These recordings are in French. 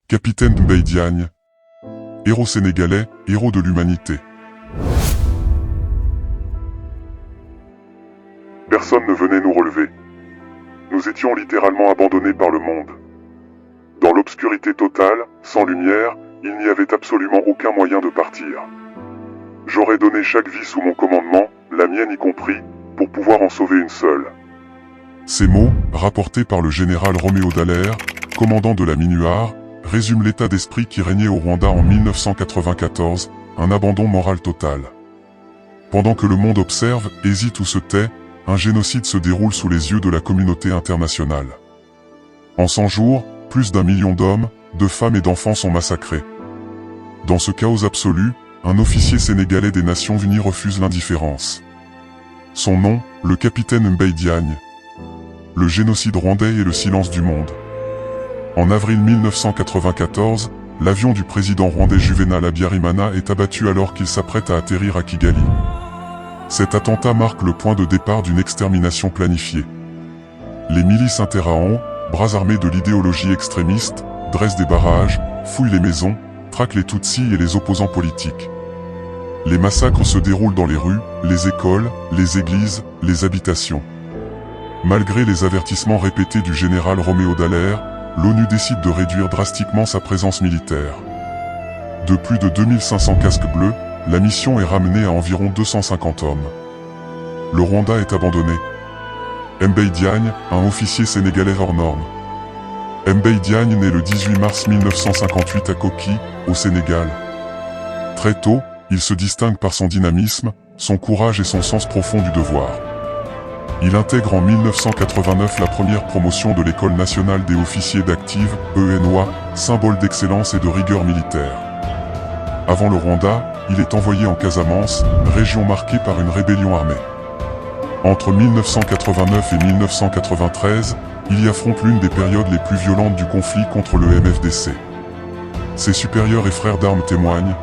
Capitaine Mbaye Diagne. Héros sénégalais, héros de l'humanité. Personne ne venait nous relever. Nous étions littéralement abandonnés par le monde. Dans l'obscurité totale, sans lumière, il n'y avait absolument aucun moyen de partir. J'aurais donné chaque vie sous mon commandement, la mienne y compris, pour pouvoir en sauver une seule. Ces mots, rapportés par le général Roméo Dallaire, commandant de la Minuar, résument l'état d'esprit qui régnait au Rwanda en 1994, un abandon moral total. Pendant que le monde observe, hésite ou se tait, un génocide se déroule sous les yeux de la communauté internationale. En 100 jours, plus d'1 million d'hommes, de femmes et d'enfants sont massacrés. Dans ce chaos absolu, un officier sénégalais des Nations Unies refuse l'indifférence. Son nom, le capitaine Mbaye Diagne. Le génocide rwandais et le silence du monde. En avril 1994, l'avion du président rwandais Juvenal Habyarimana est abattu alors qu'il s'apprête à atterrir à Kigali. Cet attentat marque le point de départ d'une extermination planifiée. Les milices interahamwe, bras armés de l'idéologie extrémiste, dressent des barrages, fouillent les maisons, traquent les Tutsis et les opposants politiques. Les massacres se déroulent dans les rues, les écoles, les églises, les habitations. Malgré les avertissements répétés du général Roméo Dallaire, l'ONU décide de réduire drastiquement sa présence militaire. De plus de 2500 casques bleus, la mission est ramenée à environ 250 hommes. Le Rwanda est abandonné. Mbaye Diagne, un officier sénégalais hors norme. Mbaye Diagne naît le 18 mars 1958 à Koki, au Sénégal. Très tôt, il se distingue par son dynamisme, son courage et son sens profond du devoir. Il intègre en 1989 la première promotion de l'École nationale des officiers d'active, ENOA, symbole d'excellence et de rigueur militaire. Avant le Rwanda, il est envoyé en Casamance, région marquée par une rébellion armée. Entre 1989 et 1993, il y affronte l'une des périodes les plus violentes du conflit contre le MFDC. Ses supérieurs et frères d'armes témoignent.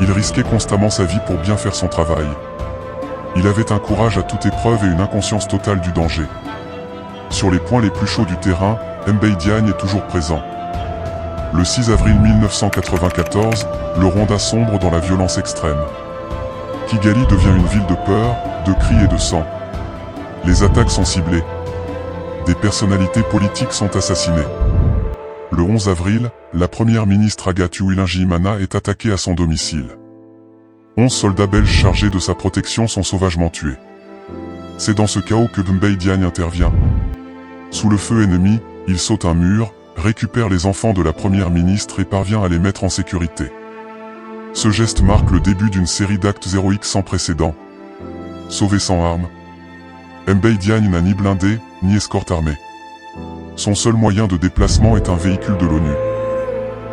Il risquait constamment sa vie pour bien faire son travail. Il avait un courage à toute épreuve et une inconscience totale du danger. Sur les points les plus chauds du terrain, Mbaye Diagne est toujours présent. Le 6 avril 1994, le Rwanda sombre dans la violence extrême. Kigali devient une ville de peur, de cris et de sang. Les attaques sont ciblées. Des personnalités politiques sont assassinées. Le 11 avril, la première ministre Agathe Uwilingiyimana est attaquée à son domicile. 11 soldats belges chargés de sa protection sont sauvagement tués. C'est dans ce chaos que Mbaye Diagne intervient. Sous le feu ennemi, il saute un mur, récupère les enfants de la première ministre et parvient à les mettre en sécurité. Ce geste marque le début d'une série d'actes héroïques sans précédent. Sauvé sans armes. Mbaye Diagne n'a ni blindé, ni escorte armée. Son seul moyen de déplacement est un véhicule de l'ONU.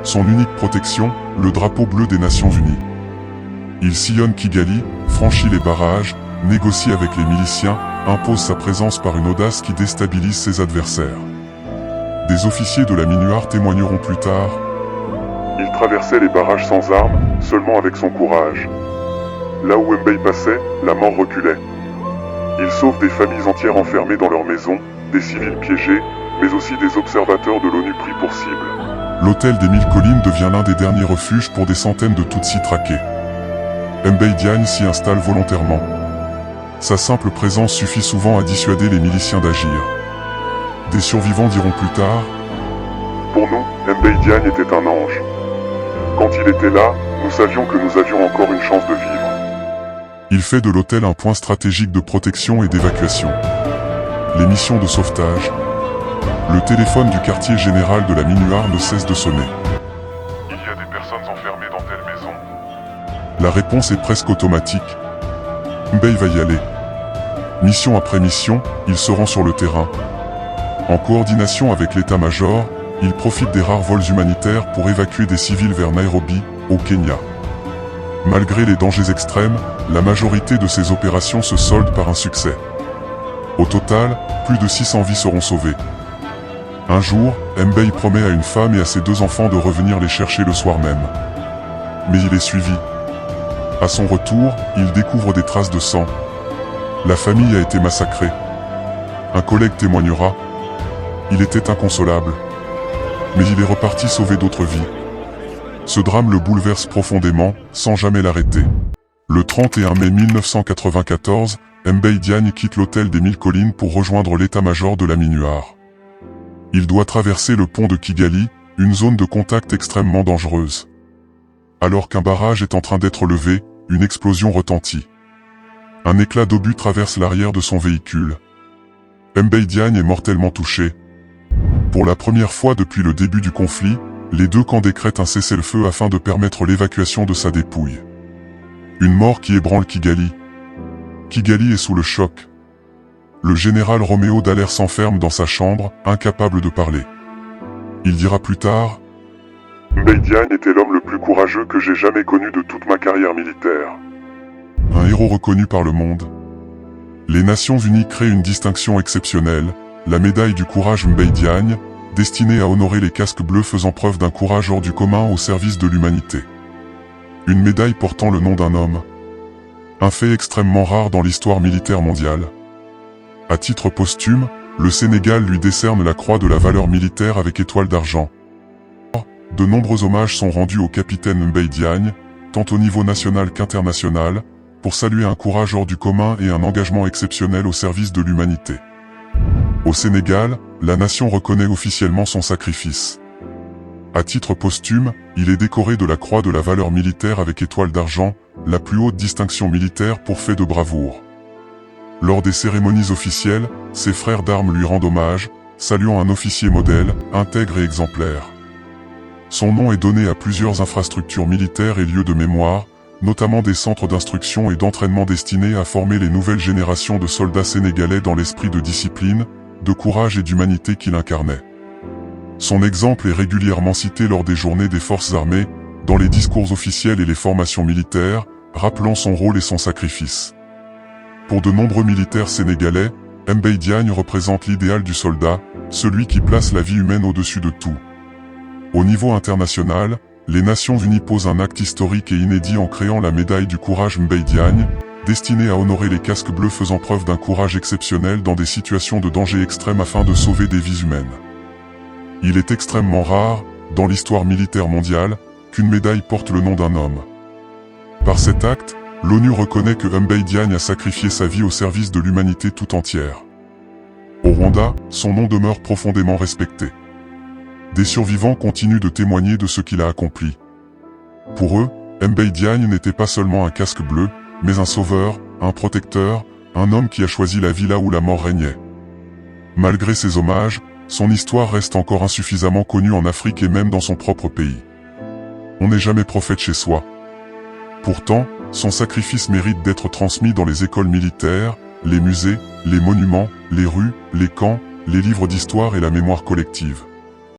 Son unique protection, le drapeau bleu des Nations Unies. Il sillonne Kigali, franchit les barrages, négocie avec les miliciens, impose sa présence par une audace qui déstabilise ses adversaires. Des officiers de la Minuar témoigneront plus tard. Il traversait les barrages sans armes, seulement avec son courage. Là où Mbaye passait, la mort reculait. Il sauve des familles entières enfermées dans leurs maisons, des civils piégés, mais aussi des observateurs de l'ONU pris pour cible. L'hôtel des 1000 collines devient l'un des derniers refuges pour des centaines de Tutsis traqués. Mbaye Diagne s'y installe volontairement. Sa simple présence suffit souvent à dissuader les miliciens d'agir. Des survivants diront plus tard: pour nous, Mbaye Diagne était un ange. Quand il était là, nous savions que nous avions encore une chance de vivre. Il fait de l'hôtel un point stratégique de protection et d'évacuation. Les missions de sauvetage. Le téléphone du quartier général de la Minuar ne cesse de sonner. Il y a des personnes enfermées dans telle maison. La réponse est presque automatique. Mbaye va y aller. Mission après mission, il se rend sur le terrain. En coordination avec l'état-major, il profite des rares vols humanitaires pour évacuer des civils vers Nairobi, au Kenya. Malgré les dangers extrêmes, la majorité de ces opérations se soldent par un succès. Au total, plus de 600 vies seront sauvées. Un jour, Mbaye promet à une femme et à ses 2 enfants de revenir les chercher le soir même. Mais il est suivi. À son retour, il découvre des traces de sang. La famille a été massacrée. Un collègue témoignera. Il était inconsolable. mais il est reparti sauver d'autres vies. Ce drame le bouleverse profondément, sans jamais l'arrêter. Le 31 mai 1994, Mbaye Diagne quitte l'hôtel des Mille Collines pour rejoindre l'état-major de la Minuar. Il doit traverser le pont de Kigali, une zone de contact extrêmement dangereuse. Alors qu'un barrage est en train d'être levé, une explosion retentit. Un éclat d'obus traverse l'arrière de son véhicule. Mbaye Diagne est mortellement touché. Pour la première fois depuis le début du conflit, les deux camps décrètent un cessez-le-feu afin de permettre l'évacuation de sa dépouille. Une mort qui ébranle Kigali. Kigali est sous le choc. Le général Roméo Dallaire s'enferme dans sa chambre, incapable de parler. Il dira plus tard: Mbaye Diagne était l'homme le plus courageux que j'ai jamais connu de toute ma carrière militaire. Un héros reconnu par le monde. Les Nations Unies créent une distinction exceptionnelle, la médaille du courage Mbaye Diagne, destinée à honorer les casques bleus faisant preuve d'un courage hors du commun au service de l'humanité. Une médaille portant le nom d'un homme. Un fait extrêmement rare dans l'histoire militaire mondiale. À titre posthume, le Sénégal lui décerne la croix de la valeur militaire avec étoile d'argent. De nombreux hommages sont rendus au capitaine Mbaye Diagne, tant au niveau national qu'international, pour saluer un courage hors du commun et un engagement exceptionnel au service de l'humanité. Au Sénégal, la nation reconnaît officiellement son sacrifice. À titre posthume, il est décoré de la croix de la valeur militaire avec étoile d'argent, la plus haute distinction militaire pour fait de bravoure. Lors des cérémonies officielles, ses frères d'armes lui rendent hommage, saluant un officier modèle, intègre et exemplaire. Son nom est donné à plusieurs infrastructures militaires et lieux de mémoire, notamment des centres d'instruction et d'entraînement destinés à former les nouvelles générations de soldats sénégalais dans l'esprit de discipline, de courage et d'humanité qu'il incarnait. Son exemple est régulièrement cité lors des journées des forces armées, dans les discours officiels et les formations militaires, rappelant son rôle et son sacrifice. Pour de nombreux militaires sénégalais, Mbaye Diagne représente l'idéal du soldat, celui qui place la vie humaine au-dessus de tout. Au niveau international, les Nations Unies posent un acte historique et inédit en créant la médaille du courage Mbaye Diagne, destinée à honorer les casques bleus faisant preuve d'un courage exceptionnel dans des situations de danger extrême afin de sauver des vies humaines. Il est extrêmement rare, dans l'histoire militaire mondiale, qu'une médaille porte le nom d'un homme. Par cet acte, l'ONU reconnaît que Mbaye Diagne a sacrifié sa vie au service de l'humanité tout entière. Au Rwanda, son nom demeure profondément respecté. Des survivants continuent de témoigner de ce qu'il a accompli. Pour eux, Mbaye Diagne n'était pas seulement un casque bleu, mais un sauveur, un protecteur, un homme qui a choisi la vie là où la mort régnait. Malgré ces hommages, son histoire reste encore insuffisamment connue en Afrique et même dans son propre pays. On n'est jamais prophète chez soi. Pourtant, son sacrifice mérite d'être transmis dans les écoles militaires, les musées, les monuments, les rues, les camps, les livres d'histoire et la mémoire collective.